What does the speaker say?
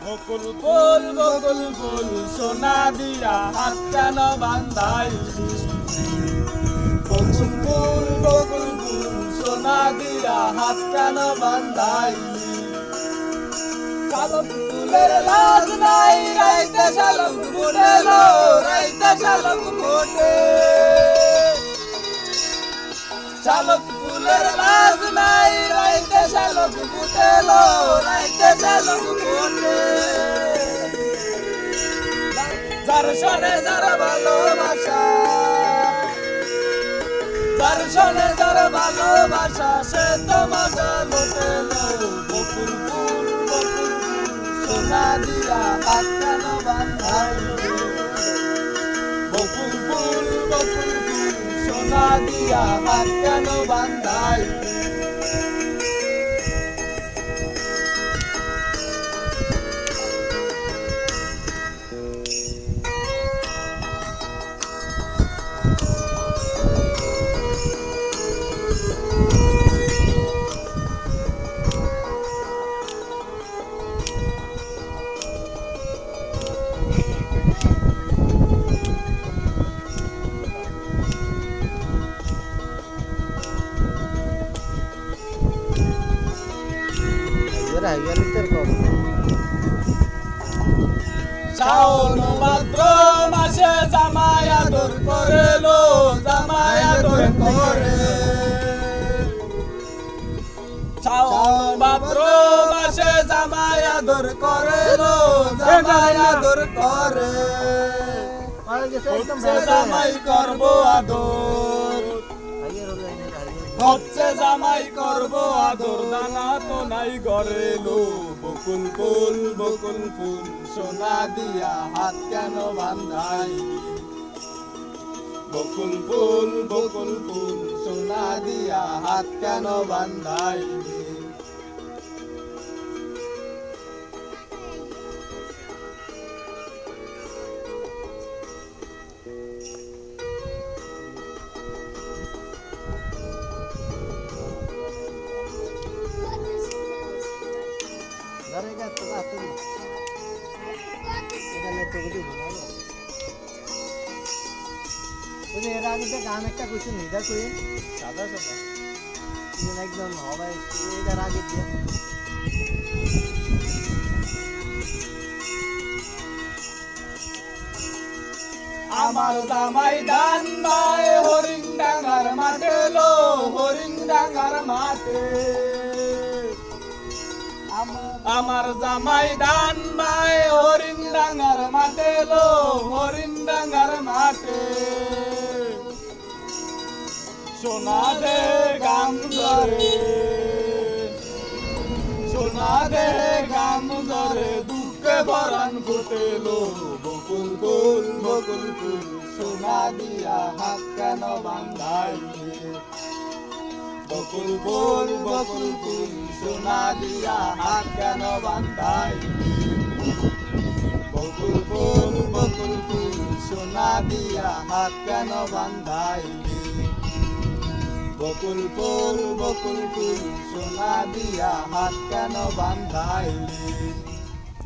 বকুল ফুল সোনা দিয়া হাত কেন বান্ধাইলি বকুল ফুল সোনা দিয়া হাত কেন বান্ধাইলি শালক ফুলের লাজ নাই রাইতে শালক ফুটেলো রাইতে শালক ফোটে শালক ফুলের লাজ নাই রাইতে শালক ফুটেলো রাইতে শালক ফোটে যার সনে যার ভালোবাসা যার সনে যার ভালোবাসা সে তো মজা লুটেলো বকুল ফুল সোনা দিয়া হাত কেন বান্ধাইলি বকুল ফুল সোনা দিয়া হাত কেন বান্ধাইলি শ্রাবণ ভাদ্র মাসে জামাই আদর করে লো জামাই আদর করে শ্রাবণ ভাদ্র মাসে জামাই আদর করে লো জামাই আদর করে জামাই করবো আদর হচ্ছে জামাই করবো আদর দানা তো নাই ঘরে লো বকুল ফুল সোনা দিয়া হাত কেন বান্ধাইলি বকুল ফুল সোনা দিয়া হাত কেন বান্ধাইলি এর আগে তো গান একটা কইছেন এটা কইন সাদা একদম হবে এটার আগে দিয়ে আমার জামাই ধান বাই হরিং ডাঙ্গার মাঠে লো হরিং ডাঙ্গার মাঠে আমার জামাই ধান বাই হরিং ডাঙ্গার মাঠে লো হরিং ডাঙ্গার মাঠে সোনা দে গাম ধরে সোনা দে গাম ধরে দুঃখে ভরান ফুটেলো বকুল ফুল সোনা দিয়া হাত কেন বান্ধাইলি বকুল ফুল সোনা দিয়া হাত কেন বান্ধাইলি বকুল ফুল সোনা দিয়া হাত কেন বান্ধাইলি বকুল ফুল সোনা দিয়া হাত কেন বান্ধাইলি।